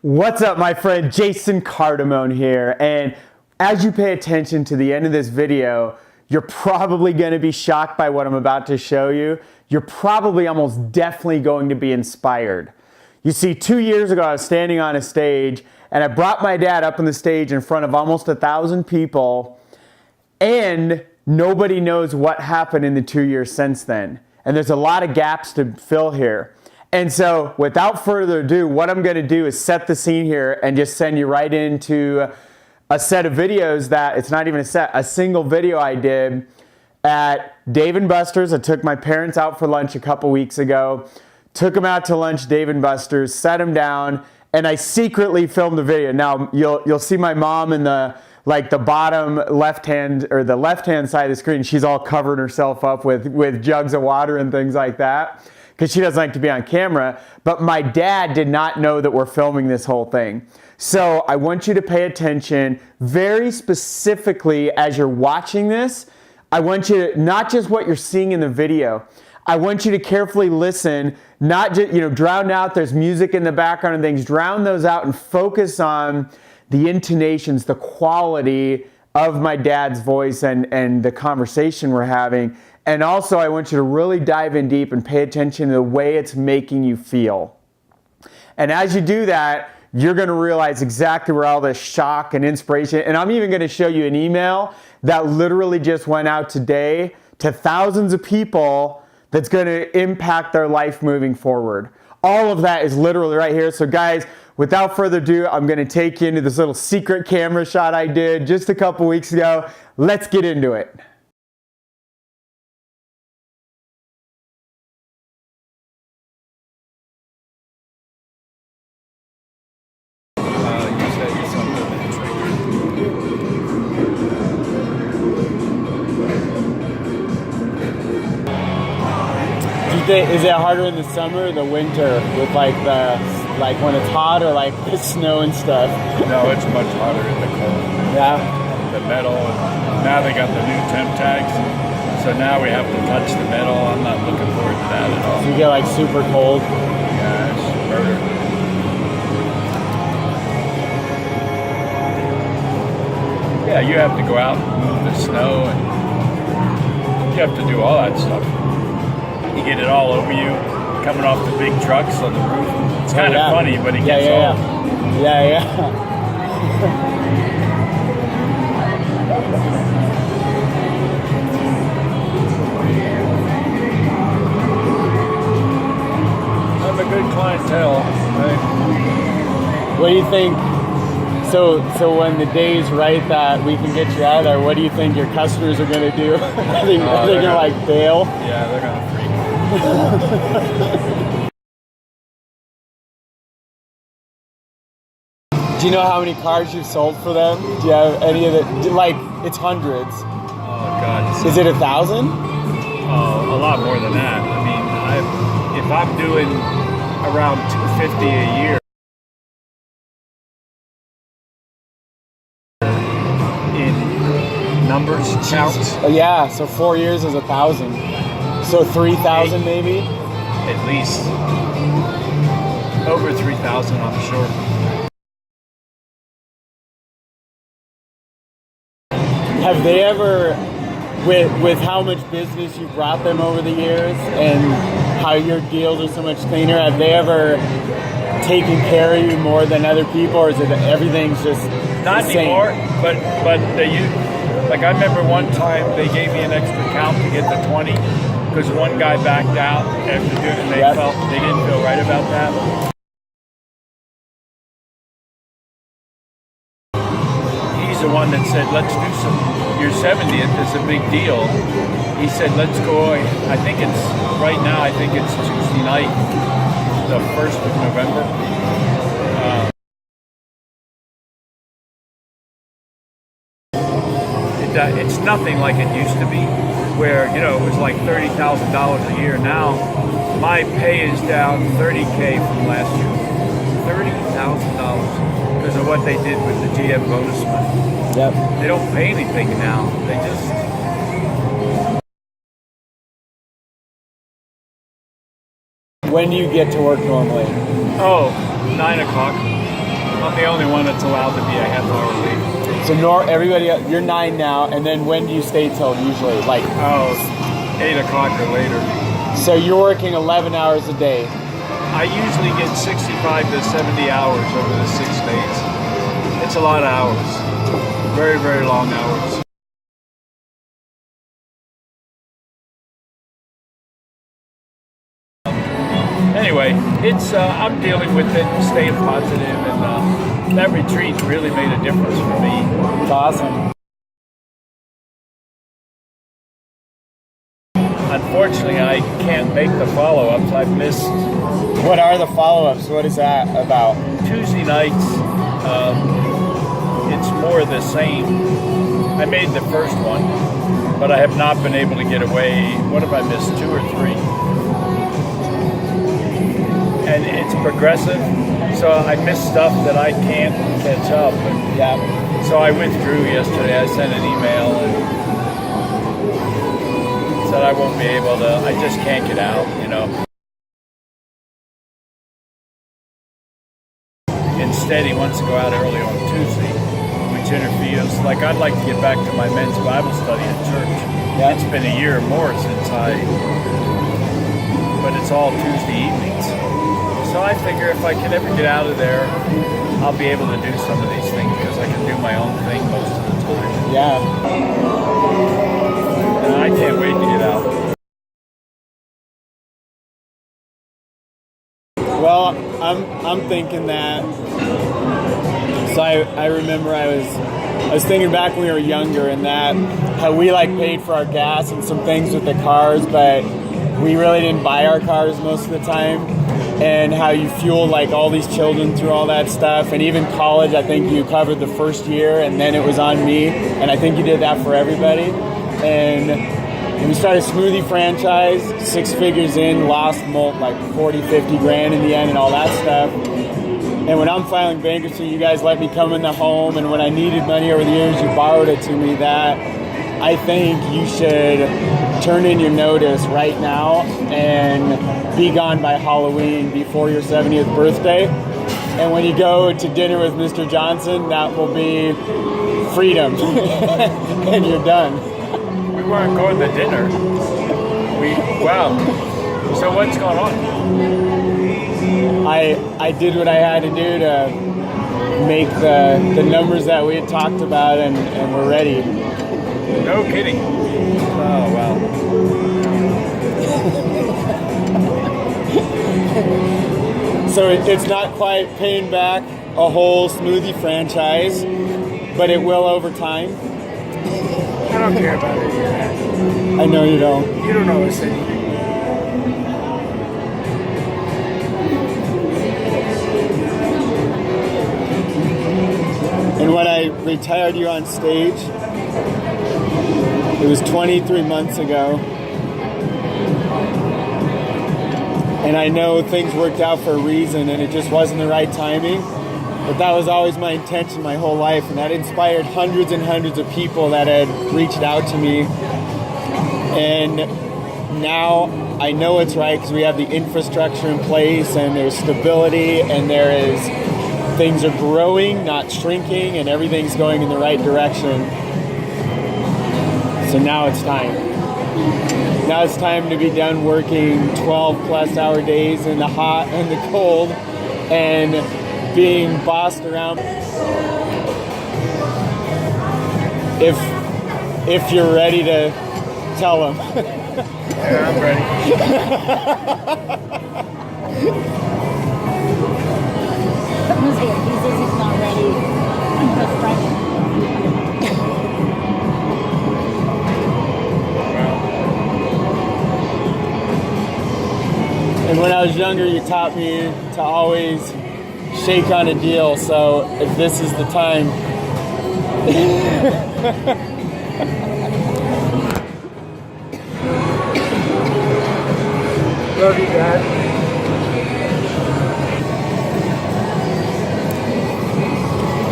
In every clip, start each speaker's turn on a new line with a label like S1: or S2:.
S1: What's up, my friend? Jason Cardamone here, and as you pay attention to the end of this video, you're probably going to be shocked by what I'm about to show you. You're probably almost definitely going to be inspired. You see, 2 years ago I was standing on a stage and I brought my dad up on the stage in front of almost 1,000 people, and nobody knows what happened in the 2 years since then. And there's a lot of gaps to fill here. And so without further ado, what I'm going to do is set the scene here and just send you right into a set of videos that, it's not even a set, a single video I did at Dave & Buster's. I took my parents out for lunch a couple weeks ago, took them out to lunch, Dave & Buster's, sat them down, and I secretly filmed the video. Now you'll see my mom in the bottom left hand, or the left hand side of the screen. She's all covering herself up with jugs of water and things like that, because she doesn't like to be on camera. But my dad did not know that we're filming this whole thing. So I want you to pay attention very specifically as you're watching this. I want you to, not just what you're seeing in the video, I want you to carefully listen, not just, drown out, there's music in the background and things, drown those out and focus on the intonations, the quality of my dad's voice and the conversation we're having. And also, I want you to really dive in deep and pay attention to the way it's making you feel. And as you do that, you're going to realize exactly where all this shock and inspiration, and I'm even going to show you an email that literally just went out today to thousands of people that's going to impact their life moving forward. All of that is literally right here. So guys, without further ado, I'm going to take you into this little secret camera shot I did just a couple weeks ago. Let's get into it. Is it harder in the summer or the winter with like when it's hot, or like the snow and stuff?
S2: No, it's much hotter in the cold.
S1: Yeah.
S2: The metal, now they got the new temp tags, so now we have to touch the metal. I'm not looking forward to that at all.
S1: So you get like super cold?
S2: Yeah, it's murder. Yeah, you have to go out and move the snow, and you have to do all that stuff. You get it all over you, coming off the big trucks on the roof. It's kind of funny, but it gets old.
S1: Yeah.
S2: I'm a good clientele.
S1: What do you think? So when the day's right that we can get you out of there, what do you think your customers are going to do? Are they going to like bail?
S2: Yeah, they're going to freak.
S1: Do you know how many cars you've sold for them? Do you have any of the, like, it's hundreds.
S2: Oh God.
S1: Is it 1,000?
S2: Oh, a lot more than that. I mean, if I'm doing around 250 a year in numbers, counts.
S1: Yeah, so 4 years is 1,000. So 3,000 maybe?
S2: At least. Over 3,000, I'm sure.
S1: Have they ever, with how much business you brought them over the years and how your deals are so much cleaner, have they ever taken care of you more than other people, or is it everything's just
S2: not anymore? But they use, like I remember one time they gave me an extra count to get the 20 because one guy backed out after doing it, and they didn't feel right about that. He's the one that said, let's do some, your 70th is a big deal. He said, let's go, I think it's, right now, I think it's Tuesday night, the 1st of November. It's nothing like it used to be, where, it was like $30,000 a year. Now, my pay is down $30K from last year. $30,000 because of what they did with the GM bonus money.
S1: Yep.
S2: They don't pay anything now. They just...
S1: When do you get to work normally?
S2: Oh, 9 o'clock. I'm the only one that's allowed to be a half hour late.
S1: So everybody, you're 9 now, and then when do you stay till usually? Like
S2: 8 o'clock or later.
S1: So you're working 11 hours a day.
S2: I usually get 65 to 70 hours over the 6 days. It's a lot of hours. Very, very long hours. Anyway, I'm dealing with it, staying positive, and that retreat really made a difference for me.
S1: It's awesome.
S2: Unfortunately, I can't make the follow-ups. I've missed.
S1: What are the follow-ups? What is that about?
S2: Tuesday nights, it's more of the same. I made the first one, but I have not been able to get away. What have I missed? 2 or 3? And it's progressive, so I miss stuff that I can't catch up. And,
S1: Yeah.
S2: so I withdrew yesterday. I sent an email and said I won't be able to. I just can't get out, you know. Instead, he wants to go out early on Tuesday, which interferes. Like, I'd like to get back to my men's Bible study at church.
S1: Yeah.
S2: It's been a year or more since but it's all Tuesday evenings. So I figure if I can ever get out of there, I'll be able to do some of these things because I can do my own thing most of the time.
S1: Yeah.
S2: And I can't wait to get out.
S1: Well, I'm thinking that. So I remember I was thinking back when we were younger and that how we like paid for our gas and some things with the cars, but we really didn't buy our cars most of the time. And how you fueled like all these children through all that stuff, and even college. I think you covered the first year, and then it was on me. And I think you did that for everybody. And we started a smoothie franchise, 6 figures in, lost like 40, 50 grand in the end and all that stuff. And when I'm filing bankruptcy, you guys let me come in the home, and when I needed money over the years, you borrowed it to me. That I think you should turn in your notice right now and be gone by Halloween before your 70th birthday. And when you go to dinner with Mr. Johnson, that will be freedom. And you're done.
S2: We weren't going to dinner. Wow. So what's going on?
S1: I did what I had to do to make the numbers that we had talked about, and we're ready.
S2: No kidding. Oh, wow.
S1: So it's not quite paying back a whole smoothie franchise, but it will over time.
S2: I don't care about it.
S1: I know you don't.
S2: You don't know us anything.
S1: And when I retired you on stage, it was 23 months ago. And I know things worked out for a reason, and it just wasn't the right timing. But that was always my intention my whole life, and that inspired hundreds and hundreds of people that had reached out to me. And now I know it's right because we have the infrastructure in place, and there's stability, and things are growing, not shrinking, and everything's going in the right direction. So now it's time. Now it's time to be done working 12+ hour days in the hot and the cold and being bossed around. If you're ready to tell them.
S2: Yeah, I'm ready.
S3: He says he's not ready. That's Friday.
S1: And when I was younger, you taught me to always shake on a deal. So if this is the time.
S2: Love you, Dad.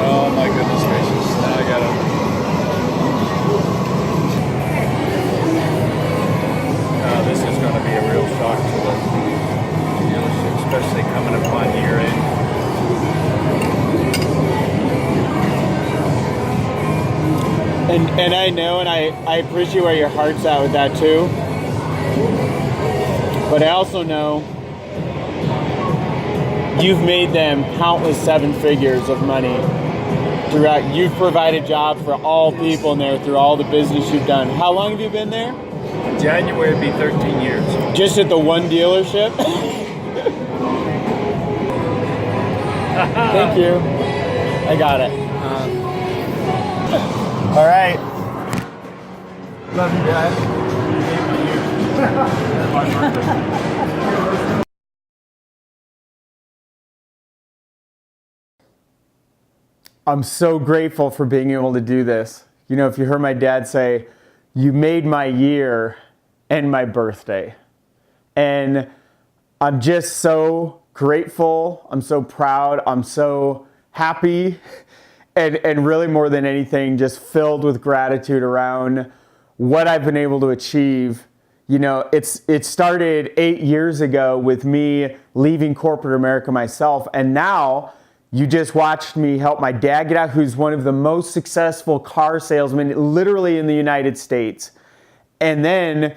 S2: Oh my goodness gracious. Now I gotta. This is going to be a real shock to the dealership, especially coming upon year end.
S1: And I know, and I appreciate where your heart's at with that too. But I also know you've made them countless seven figures of money throughout. You've provided jobs for all people in there through all the business you've done. How long have you been there?
S2: January would be 13 years.
S1: Just at the one dealership? Thank you. I got it. All right. Love you guys. I'm so grateful for being able to do this. You know, if you heard my dad say, you made my year and my birthday. And I'm just so grateful. I'm so proud. I'm so happy. And really more than anything, just filled with gratitude around what I've been able to achieve. You know, it started 8 years ago with me leaving corporate America myself. And now you just watched me help my dad get out, who's one of the most successful car salesmen literally in the United States. And then,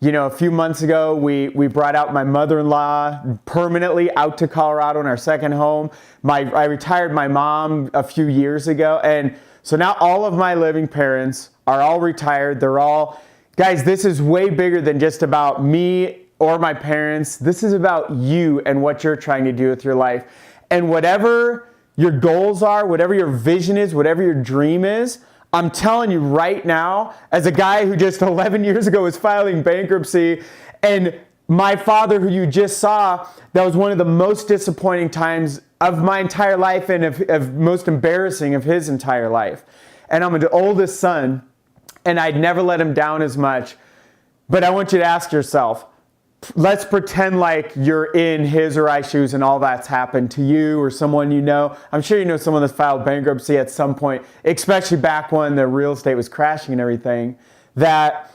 S1: you know, a few months ago, we brought out my mother-in-law permanently out to Colorado in our second home. I retired my mom a few years ago. And so now all of my living parents are all retired. They're all, guys, this is way bigger than just about me or my parents. This is about you and what you're trying to do with your life. And whatever your goals are, whatever your vision is, whatever your dream is, I'm telling you right now, as a guy who just 11 years ago was filing bankruptcy, and my father, who you just saw, that was one of the most disappointing times of my entire life and of most embarrassing of his entire life. And I'm the oldest son, and I'd never let him down as much. But I want you to ask yourself, let's pretend like you're in his or I's shoes and all that's happened to you or someone you know. I'm sure you know someone that's filed bankruptcy at some point, especially back when the real estate was crashing and everything. That,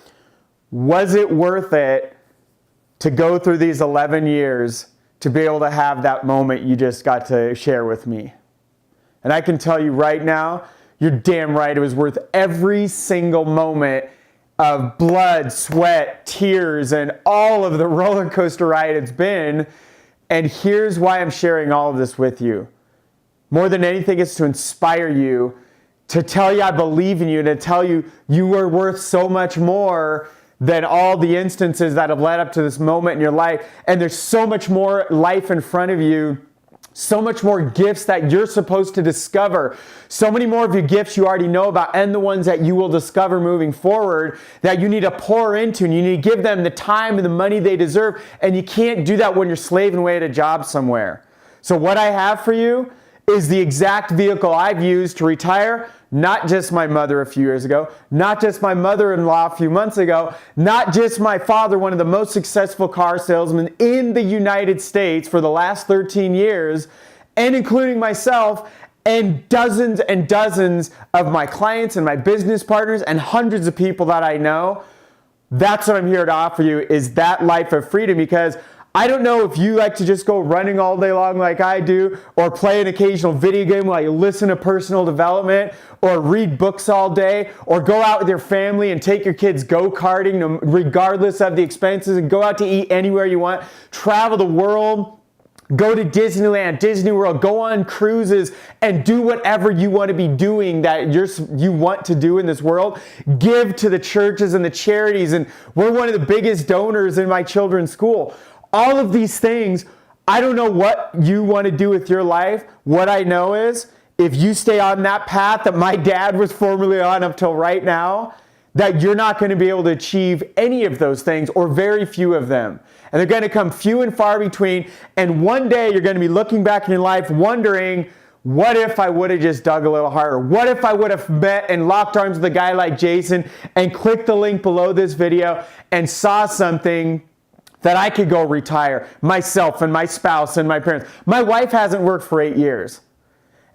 S1: was it worth it to go through these 11 years to be able to have that moment you just got to share with me? And I can tell you right now, you're damn right, it was worth every single moment of blood, sweat, tears, and all of the roller coaster ride it's been. And here's why I'm sharing all of this with you. More than anything, it's to inspire you, to tell you I believe in you, to tell you you are worth so much more than all the instances that have led up to this moment in your life. And there's so much more life in front of you. So much more gifts that you're supposed to discover. So many more of your gifts you already know about and the ones that you will discover moving forward that you need to pour into, and you need to give them the time and the money they deserve. And you can't do that when you're slaving away at a job somewhere. So what I have for you is the exact vehicle I've used to retire. Not just my mother a few years ago, not just my mother-in-law a few months ago, not just my father, one of the most successful car salesmen in the United States for the last 13 years, and including myself and dozens of my clients and my business partners and hundreds of people that I know. That's what I'm here to offer you, is that life of freedom, because I don't know if you like to just go running all day long like I do, or play an occasional video game while you listen to personal development, or read books all day, or go out with your family and take your kids go-karting regardless of the expenses, and go out to eat anywhere you want, travel the world, go to Disneyland, Disney World, go on cruises, and do whatever you want to be doing that you want to do in this world. Give to the churches and the charities, and we're one of the biggest donors in my children's school. All of these things, I don't know what you want to do with your life. What I know is, if you stay on that path that my dad was formerly on up till right now, that you're not going to be able to achieve any of those things, or very few of them. And they're going to come few and far between. And one day you're going to be looking back in your life wondering, what if I would have just dug a little harder? What if I would have met and locked arms with a guy like Jason and clicked the link below this video and saw something that I could go retire, myself and my spouse and my parents. My wife hasn't worked for 8 years.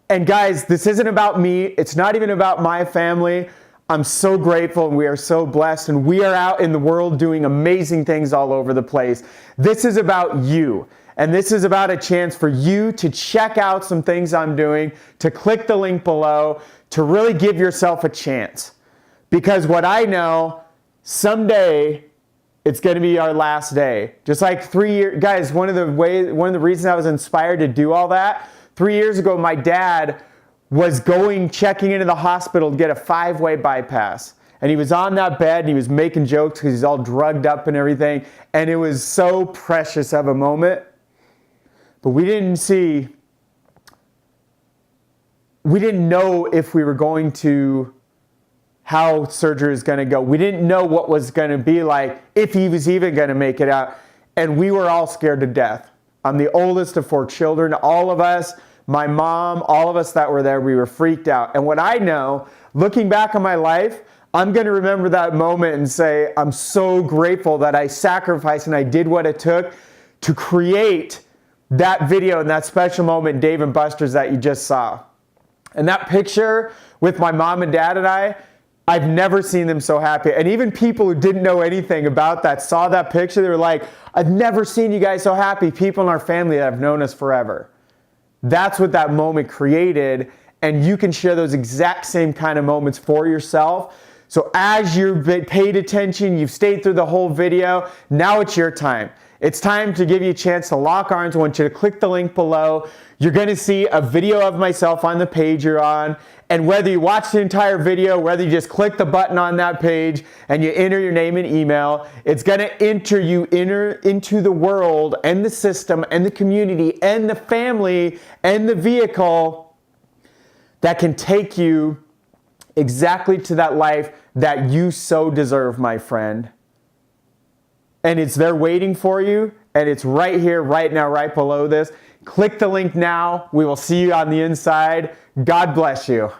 S1: And guys, this isn't about me. It's not even about my family. I'm so grateful, and we are so blessed, and we are out in the world doing amazing things all over the place. This is about you. And this is about a chance for you to check out some things I'm doing, to click the link below, to really give yourself a chance. Because what I know, someday it's going to be our last day. Just like 3 years, guys, one of the reasons I was inspired to do all that, 3 years ago, my dad was checking into the hospital to get a 5-way bypass. And he was on that bed and he was making jokes because he's all drugged up and everything. And it was so precious of a moment. But we didn't know if we were going to, how surgery is going to go. We didn't know what was going to be like, if he was even going to make it out. And we were all scared to death. I'm the oldest of 4 children. All of us, my mom, all of us that were there, we were freaked out. And what I know, looking back on my life, I'm going to remember that moment and say, I'm so grateful that I sacrificed and I did what it took to create that video and that special moment, Dave and Buster's, that you just saw. And that picture with my mom and dad and I've never seen them so happy. And even people who didn't know anything about that saw that picture. They were like, I've never seen you guys so happy. People in our family that have known us forever. That's what that moment created. And you can share those exact same kind of moments for yourself. So as you've paid attention, you've stayed through the whole video, now it's your time. It's time to give you a chance to lock arms. I want you to click the link below. You're going to see a video of myself on the page you're on. And whether you watch the entire video, whether you just click the button on that page and you enter your name and email, it's going to enter you into the world and the system and the community and the family and the vehicle that can take you exactly to that life that you so deserve, my friend. And it's there waiting for you, and it's right here, right now, right below this. Click the link now. We will see you on the inside. God bless you.